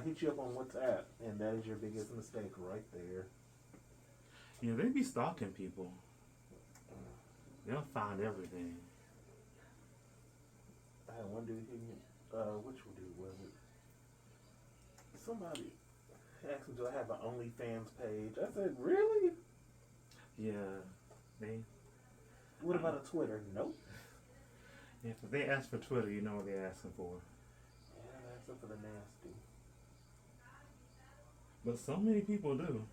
hit you up on WhatsApp, and that is your biggest mistake right there. Yeah, they be stalking people. They'll find everything. I had one dude hit me. Which dude was it? Somebody asked me, "Do I have an OnlyFans page?" I said, "Really? Yeah, they. What about a Twitter?" Nope. Yeah, if they ask for Twitter, you know what they're asking for. Yeah, I'm asking for the nasty. But so many people do.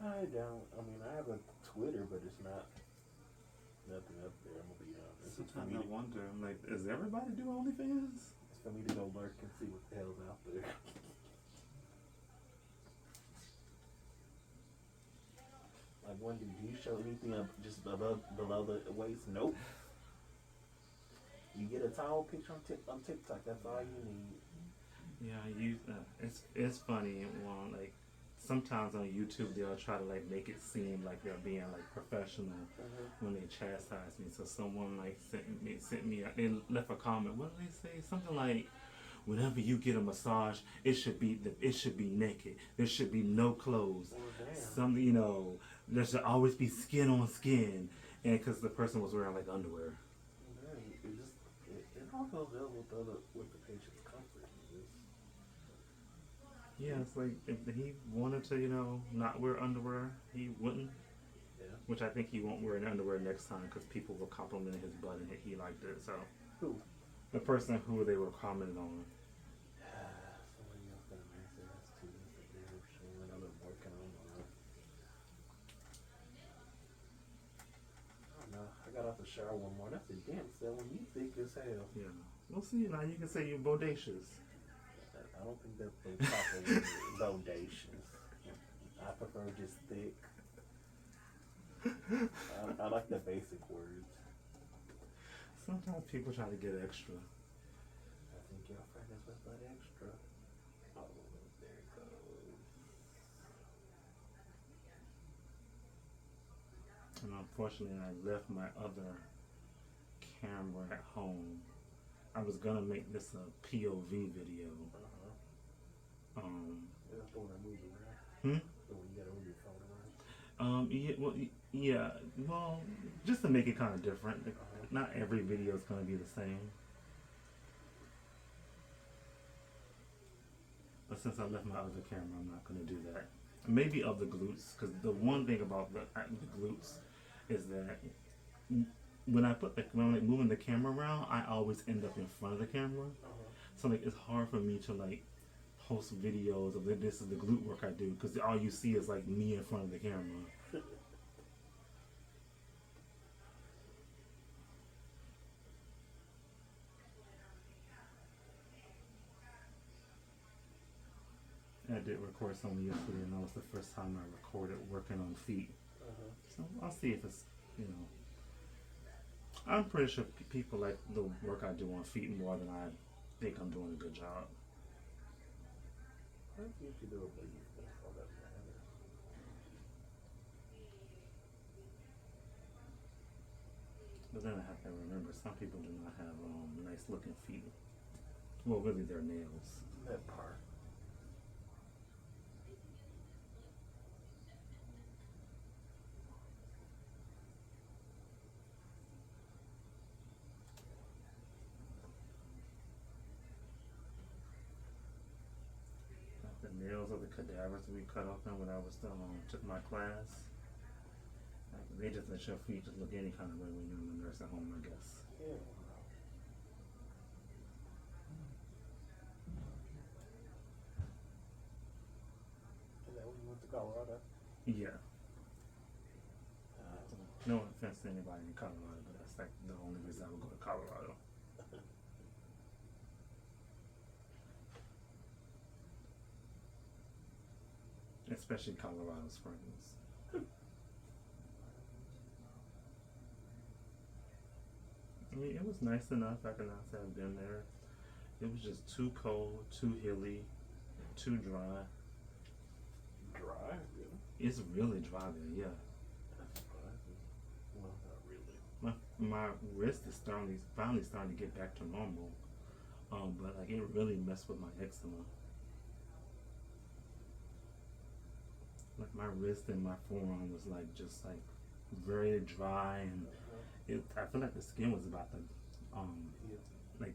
I don't. I mean, I have a Twitter, but it's not nothing up there. I'm gonna be honest. Sometimes I wonder, I'm like, does everybody do OnlyFans? It's for me to go lurk and see what the hell's out there. Like, one dude, do you show anything up just below the waist? Nope. You get a towel picture on TikTok. That's all you need. Yeah, it's funny. Well, like sometimes on YouTube they'll try to like make it seem like they're being like professional when they chastise me. So someone like sent me they left a comment. What did they say? Something like, whenever you get a massage, it should be naked. There should be no clothes. Something, there should always be skin on skin, and because the person was wearing like underwear. It all goes well with the patient's comfort. Yeah, it's like if he wanted to, not wear underwear, he wouldn't. Yeah. Which I think he won't wear underwear next time because people were complimenting his butt and he liked it. So who? The person who they were commenting on. Somebody else got a nice ass too. That's a damn shame. I've been working on mine. I don't know. I got out the shower one morning. I said, "Damn, Selwyn, you thick as hell." Yeah. We'll see. Now you can say you're bodacious. I don't think that's the proper word. Bodacious. I prefer just thick. I like the basic words. Sometimes people try to get extra. I think your friend is with that extra. Oh, there it goes. And unfortunately, I left my other camera at home. I was gonna make this a POV video. That's the one I moved around. The one you gotta move your phone around. Yeah, well, just to make it kind of different. Not every video is gonna be the same. But since I left my other camera, I'm not gonna do that. Maybe of the glutes, because the one thing about the glutes is that when I'm moving the camera around, I always end up in front of the camera. So like it's hard for me to like post videos of this is the glute work I do, because all you see is like me in front of the camera. I did record something yesterday, and that was the first time I recorded working on feet. So I'll see if it's, I'm pretty sure people like the work I do on feet more than I think I'm doing a good job. I think you should do a baby stuff for that matter. But then I have to remember, some people do not have nice looking feet. Well, really, their nails. That part. The nails of the cadavers that we cut off them when I was took my class. They just let your feet just look any kind of way when you're in the nursing home, I guess. Yeah. Is that when you went to Colorado? Yeah. No offense to anybody in Colorado, but that's like the only reason I would go to Colorado. Especially Colorado Springs. I mean, it was nice enough. I cannot say I've been there. It was just too cold, too hilly, too dry. Dry? Really? It's really dry there, yeah. That's surprising. Well, not really. My wrist is finally starting to get back to normal. But like it really messed with my eczema. Like my wrist and my forearm was like just like very dry, and I feel like the skin was about to um Yeah. like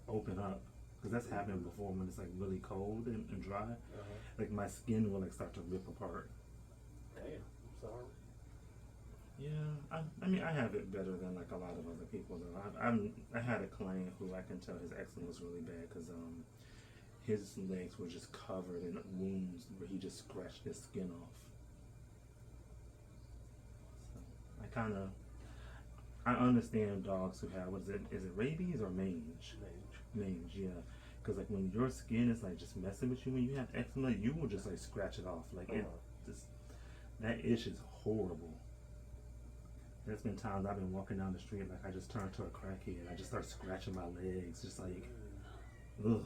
open up, because that's happened before when it's like really cold and dry. Like my skin will like start to rip apart. Damn, I'm sorry. Yeah, I mean I have it better than like a lot of other people though. I had a client who I can tell his eczema was really bad because his legs were just covered in wounds where he just scratched his skin off. So I kind of I understand dogs who have, what is it? Is it rabies or mange? Mange, yeah. Because like when your skin is like just messing with you when you have eczema, you will just like scratch it off. Like it just, that itch is horrible. There's been times I've been walking down the street, like I just turn to a crackhead. I just start scratching my legs, just like, ugh.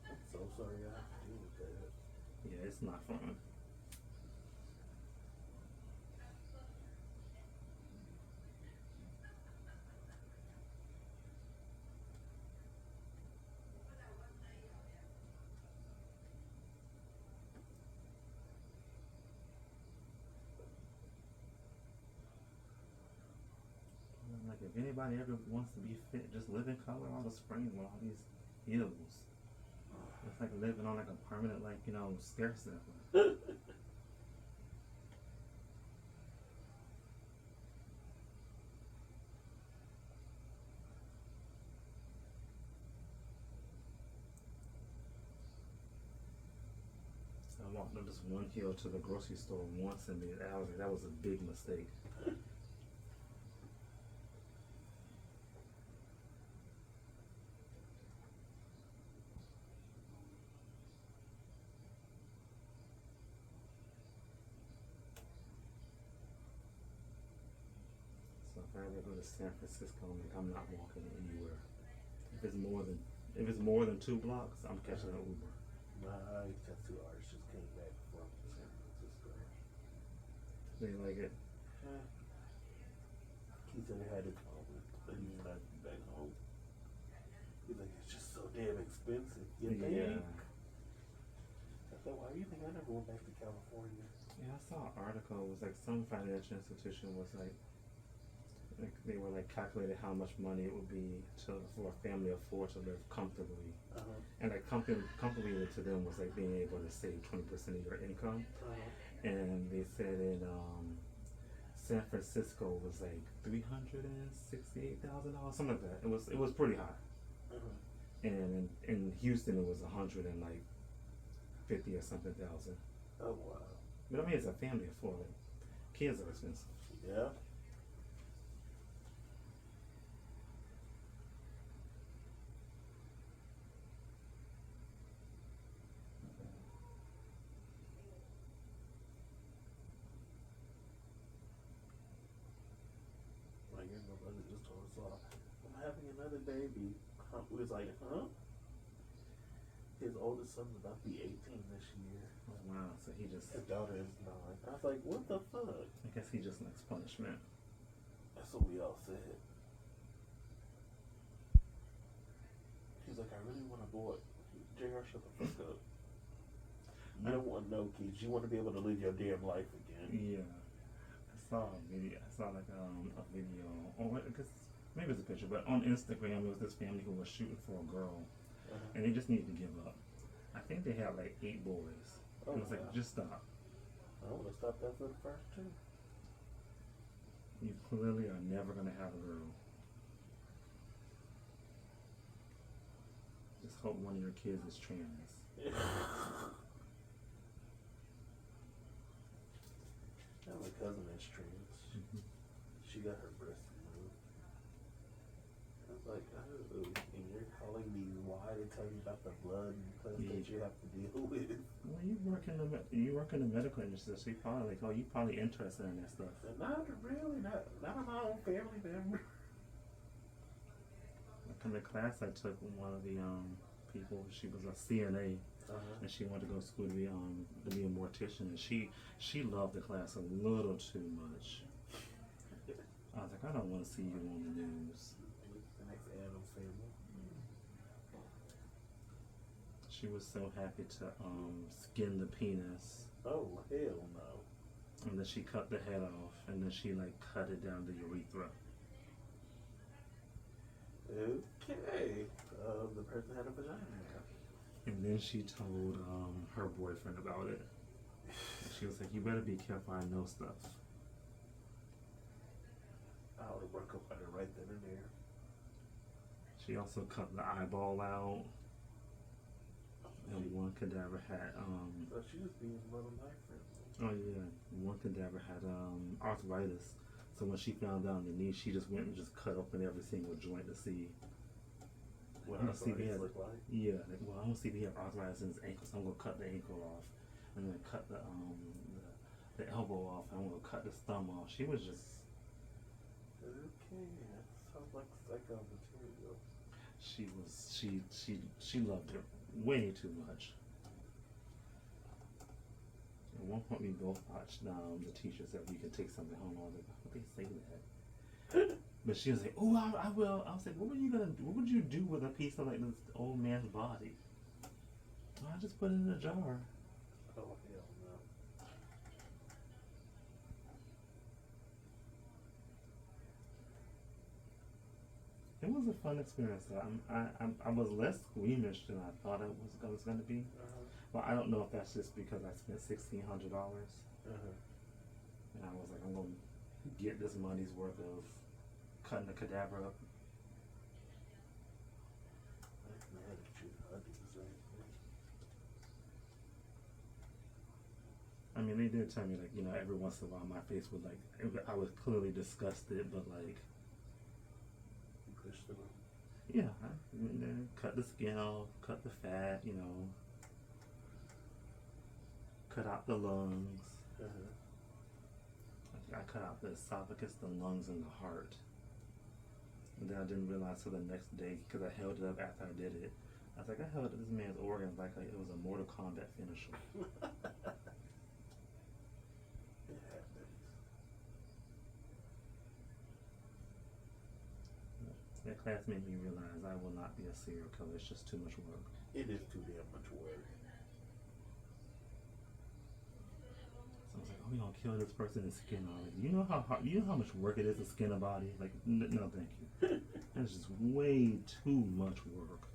I'm so sorry I have to deal with that. Yeah, it's not fun. Like if anybody ever wants to be fit, just live in Colorado Springs with all these hills. It's like living on like a permanent, like, you know, stair stepper. I walked up this one hill to the grocery store once, and that was a big mistake. So if I ever go to San Francisco, like I'm not walking anywhere. If it's more than 2 blocks, I'm catching an Uber. My tattoo artist just came back from San Francisco. They like it. He said he had it home, but he's not back home. He's like, it's just so damn expensive. You think? Yeah. I said, why do you think I never went back to California? Yeah, I saw an article. It was like some financial institution was like they were like calculated how much money it would be for a family of 4 to live comfortably, and like comfortably to them was like being able to save 20% of your income, and they said in San Francisco was like $368,000, something like that. It was pretty high, and in Houston it was 150 or something thousand. Oh wow! But I mean, it's a family of 4. Like, kids are expensive. Yeah. Like, my brother just told us all, I'm having another baby. We was like, huh? His oldest son's about to be 18 this year. Oh wow! So he just, His daughter is 9. I was like, what the fuck? I guess he just likes punishment. That's what we all said. She's like, I really want a boy. JR, shut the fuck up. You don't want no kids. You want to be able to live your damn life again. Yeah, I saw a video. I saw like a video, or I guess maybe it's a picture, but on Instagram it was this family who was shooting for a girl, and they just needed to give up. I think they had like 8 boys. Oh, it was like, just stop. I want to stop that for the first 2. You clearly are never gonna have a girl. Just hope one of your kids is trans. My cousin is trans. She got her breast removed. I was like, oh, and you're calling me why to tell you about the blood and stuff that you have to deal with. Well, you work in the medical industry, so you probably like, oh, you probably interested in that stuff. Not really, not on my own family member. Like in the class I took with one of the people, she was a CNA. And she wanted to go to school to be a mortician, and she loved the class a little too much. I was like, I don't want to see you on the news. The next Adams family. She was so happy to skin the penis. Oh, hell no. And then she cut the head off, and then she like cut it down the urethra. Okay. The person had a vagina. And then she told her boyfriend about it. And she was like, "You better be careful. I know stuff." I would broke up with her right then and there. She also cut the eyeball out. And one cadaver had So she was being a little nice friend. oh yeah, one cadaver had arthritis. So when she found out on the knee, she just went and just cut open every single joint to see. What I'm gonna see if he arthritis has, look like? yeah, like, well, I want to see if he has arthritis in his ankle, so I'm gonna cut the ankle off, and then cut the elbow off, and I'm gonna cut this thumb off. She was just, Okay, that sounds like psycho material. she loved it way too much. At one point, we both watched the teacher said we could take something home. I was like, why would they say that? But she was like, "Oh, I will." I was like, "What were you gonna do? What would you do with a piece of like this old man's body?" Well, I just put it in a jar. Oh, hell no. It was a fun experience. Though. I was less squeamish than I thought I was going to be. But I don't know if that's just because I spent $1,600, and I was like, I'm going to get this money's worth of cutting the cadaver up. I'm mad at you. I do the same thing. I mean, they did tell me like, every once in a while my face would like, I was clearly disgusted, but like, You pushed them up. yeah, I went there, cut the skin off, cut the fat, cut out the lungs. I cut out the esophagus, the lungs, and the heart. And then I didn't realize till the next day because I held it up after I did it. I was like, I held up this man's organs like it was a Mortal Kombat finisher. It happens. That class made me realize I will not be a serial killer. It's just too much work. It is too damn much work. So I was like, oh, we gonna kill this person and skin all it. You know how much work it is to skin a body? Like, no, thank you. That's just way too much work.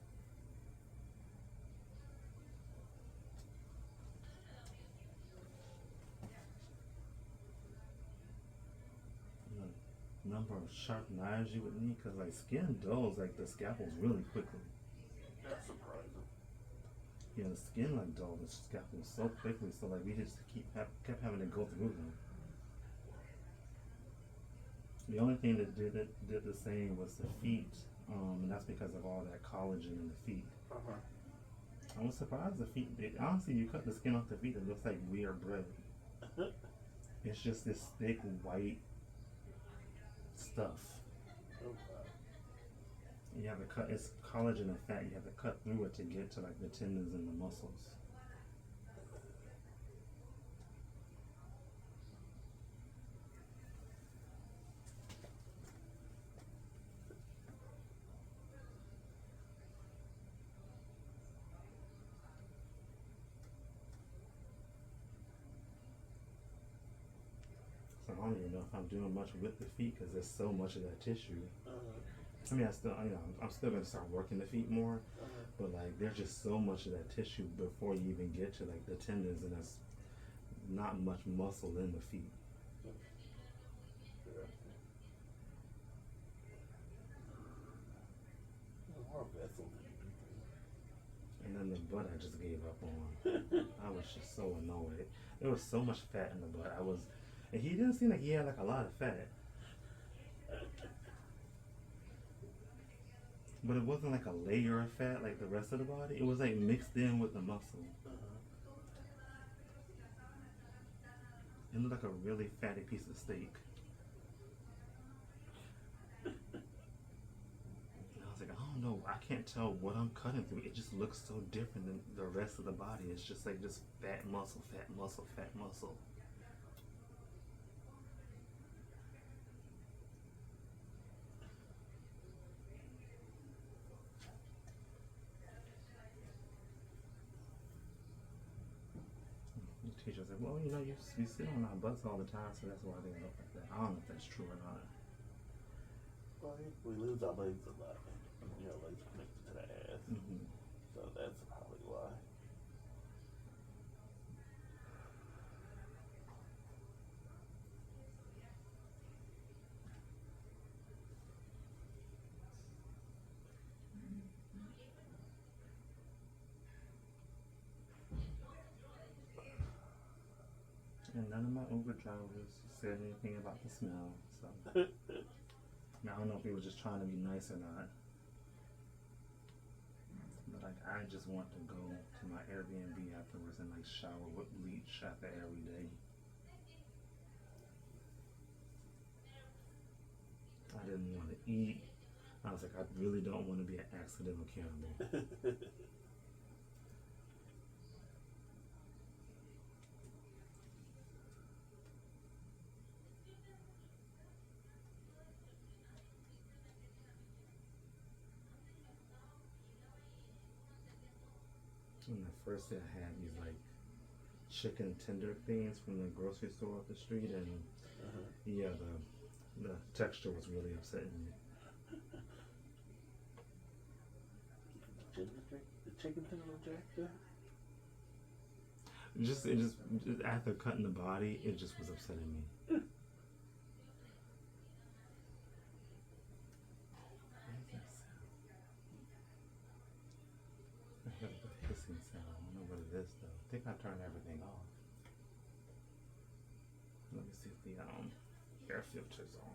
The number of sharp knives you would need, because like skin dulls like the scalpels really quickly. That's surprising. Yeah, the skin like dull the scalpels so quickly, so like we just kept having to go through them. The only thing that did the same was the feet, and that's because of all that collagen in the feet. I was surprised the feet. Honestly, you cut the skin off the feet, it looks like weird bread. It's just this thick white stuff. Oh, wow. You have to cut. It's collagen and fat. You have to cut through it to get to like the tendons and the muscles. So I don't even know if I'm doing much with the feet because there's so much of that tissue. I mean, I'm still gonna start working the feet more, but like, there's just so much of that tissue before you even get to like the tendons, and there's not much muscle in the feet. More vessel. And then the butt I just gave up on. I was just so annoyed. There was so much fat in the butt. And he didn't seem like he had like a lot of fat. But it wasn't like a layer of fat like the rest of the body. It was like mixed in with the muscle. It looked like a really fatty piece of steak. And I was like, I don't know. I can't tell what I'm cutting through. It just looks so different than the rest of the body. It's just like just fat muscle, fat muscle, fat muscle. teacher said, well, you know, you sit on our butts all the time, so that's why they look like that. I don't know if that's true or not. Well, we lose our legs a lot. You know, legs connected to the ass. Mm-hmm. So that's probably why. And none of my Uber drivers said anything about the smell, so I don't know if they were just trying to be nice or not. But like, I just want to go to my Airbnb afterwards and like shower with bleach after every day. I didn't want to eat. I was like, I really don't want to be an accidental cannibal. And the first day I had these like chicken tender things from the grocery store up the street, and yeah, the texture was really upsetting me. The chicken tender rejector? It just after cutting the body, it just was upsetting me. I heard a hissing sound. I don't know what it is though. I think I turned everything off. Let me see if the air filter's on.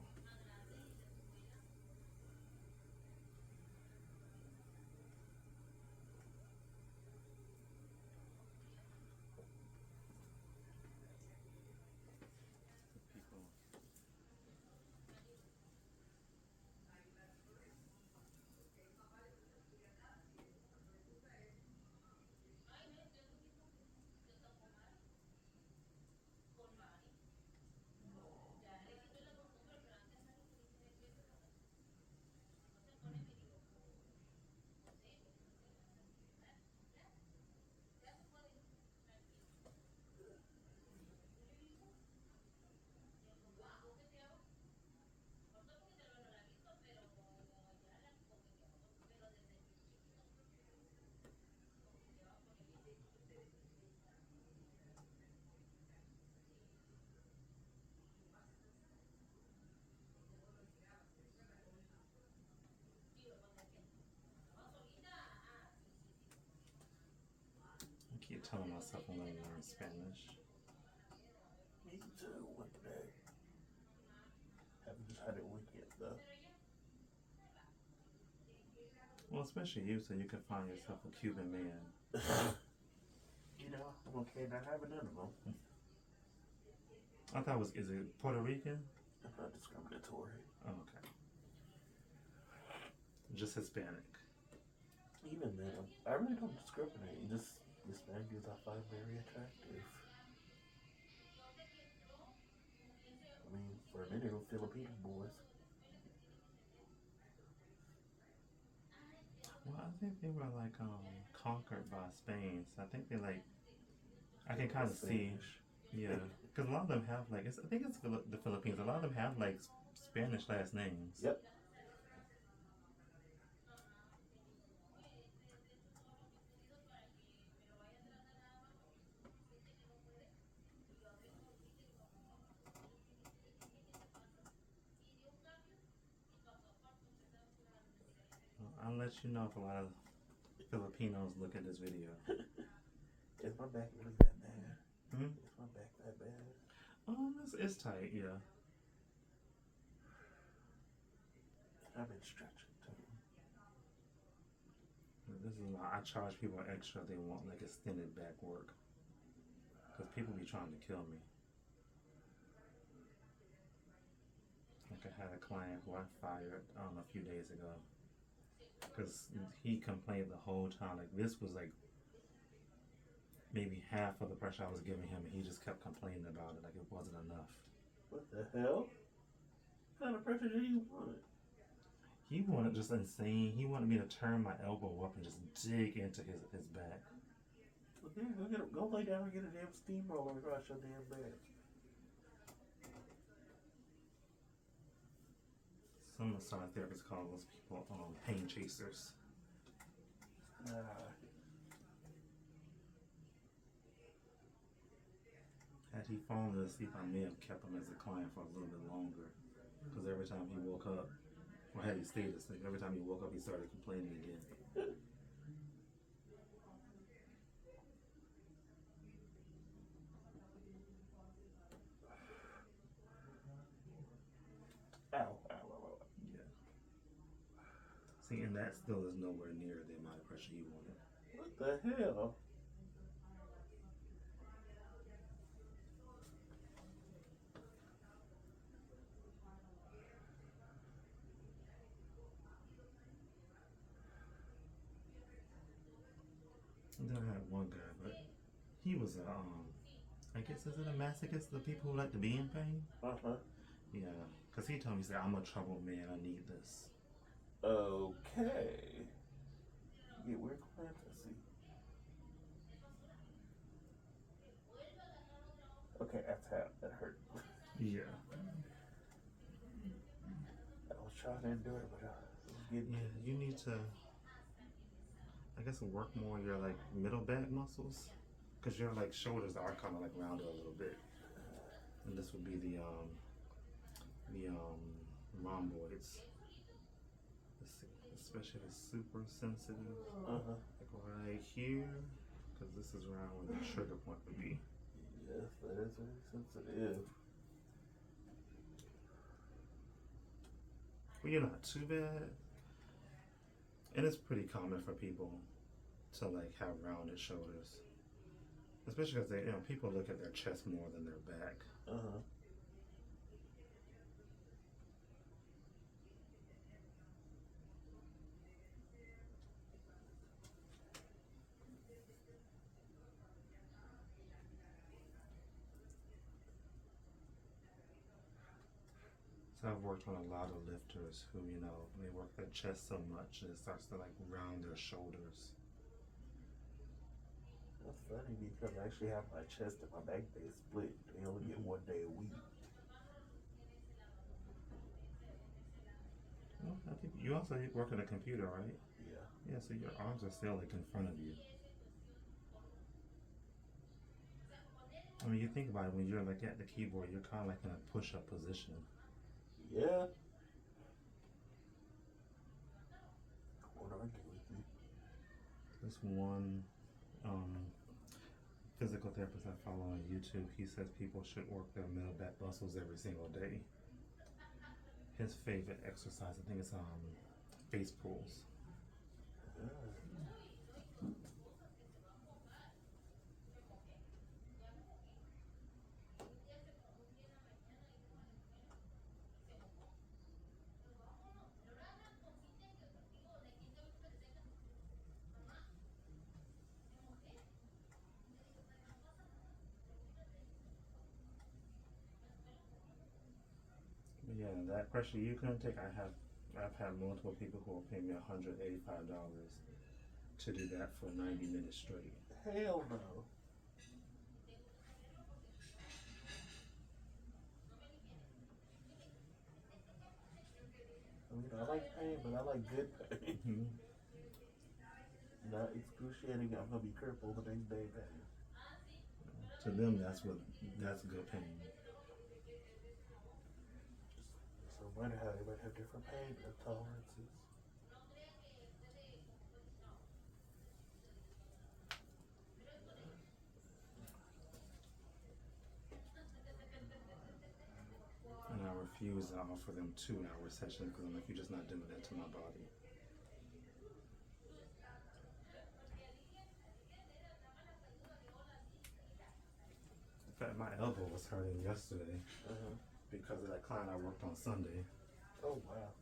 I keep telling myself I'm going to learn Spanish. Me too, one day. Haven't tried it one yet, though. Well, especially you, so you can find yourself a Cuban man. You know, I'm okay not having none of them. I thought is it Puerto Rican? I'm not discriminatory. Oh, okay. Just Hispanic. Even then, I really don't discriminate. Just Hispanic dudes I find very attractive. I mean, for a minute, it was Filipino boys. Well, I think they were like conquered by Spain, so I think they like. I can kind of see, yeah, because a lot of them have like I think it's the Philippines. A lot of them have like Spanish last names. Yep. Well, I'll let you know if a lot of Filipinos look at this video. Is my back really that bad? Hmm? Is my back that bad? It's tight, yeah. I've been stretching too. This is why I charge people extra. They want like extended back work because people be trying to kill me. Like I had a client who I fired a few days ago because he complained the whole time. Like this was like maybe half of the pressure I was giving him, and he just kept complaining about it. Like it wasn't enough. What the hell? What kind of pressure did he want? He wanted just insane. He wanted me to turn my elbow up and just dig into his back. What Yeah, go lay down and get a damn steamroller across your damn bed. Some massage therapists call those people pain chasers. Had he fallen asleep, I may have kept him as a client for a little bit longer. Because every time he woke up, or had he stayed asleep, every time he woke up, he started complaining again. Ow, ow, ow. Yeah. See, and that still is nowhere near the amount of pressure he wanted. What the hell? And then I had one guy, but he was a, I guess, is it a masochist? The people who like to be in pain? Uh-huh. Yeah, because he told me, he said, I'm a troubled man, I need this. Okay. Get weird fantasy. Okay, that's how that hurt. Yeah. I was trying to endure it, but I was getting. Yeah, you need to, I guess, work more your like middle back muscles, because your like shoulders are kind of like rounded a little bit, and this would be the rhomboids, especially the super sensitive, like right here, because this is around where the trigger point would be. Yes, that is very sensitive. Well, you're not too bad, and it's pretty common for people to like have rounded shoulders, especially because they, people look at their chest more than their back. So I've worked on a lot of lifters who, they work their chest so much and it starts to like round their shoulders. That's funny because I actually have my chest and my back day split. They only get 1 day a week. Well, I think you also work on a computer, right? Yeah. Yeah, so your arms are still like in front of you. I mean, you think about it, when you're like at the keyboard, you're kind of like in a push-up position. Yeah. I won't argue with you. This one physical therapist I follow on YouTube, he says people should work their middle back muscles every single day. His favorite exercise, I think, is face pulls. Yeah, that pressure you couldn't take. I've had multiple people who will pay me $185 to do that for 90 minutes straight. Hell no. I mean, I like pain, but I like good pain. Not excruciating. I'm gonna be crippled the next day pain. To them, that's good pain. So no matter how they might have different pain tolerances. And I refuse to offer them 2-hour sessions because I'm like, you're just not doing that to my body. In fact, my elbow was hurting yesterday because of that client I worked on Sunday. Oh, wow.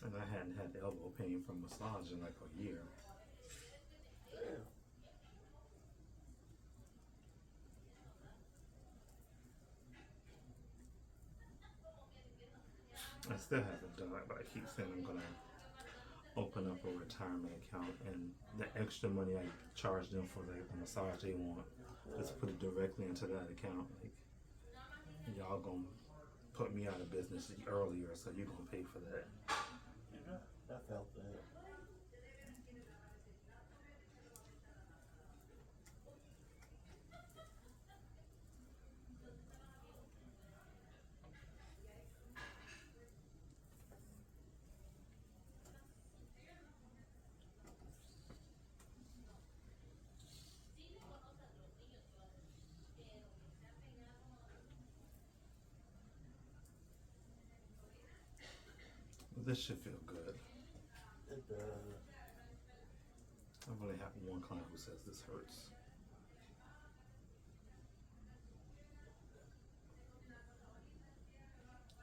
And I hadn't had elbow pain from massage in like a year. Damn. I still haven't done it, but I keep saying I'm gonna open up a retirement account, and the extra money I charge them for the massage they want, just put it directly into that account. Like, y'all gonna put me out of business earlier, so you're gonna pay for that. Yeah, I felt that. This should feel good. It does. I've only had one client who says this hurts.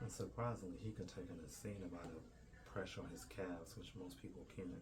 And surprisingly, he can take a scene about the pressure on his calves, which most people can't.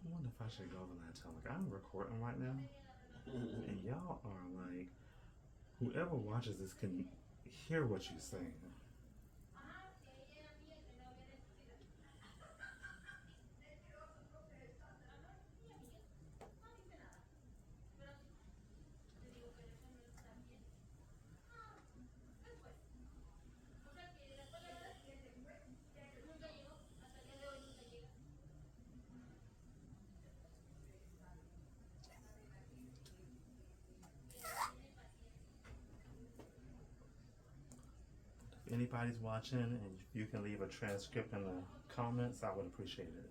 I wonder if I should go over there and tell like I'm recording right now, and y'all are like, whoever watches this can hear what you're saying. If anybody's watching and you can leave a transcript in the comments, I would appreciate it.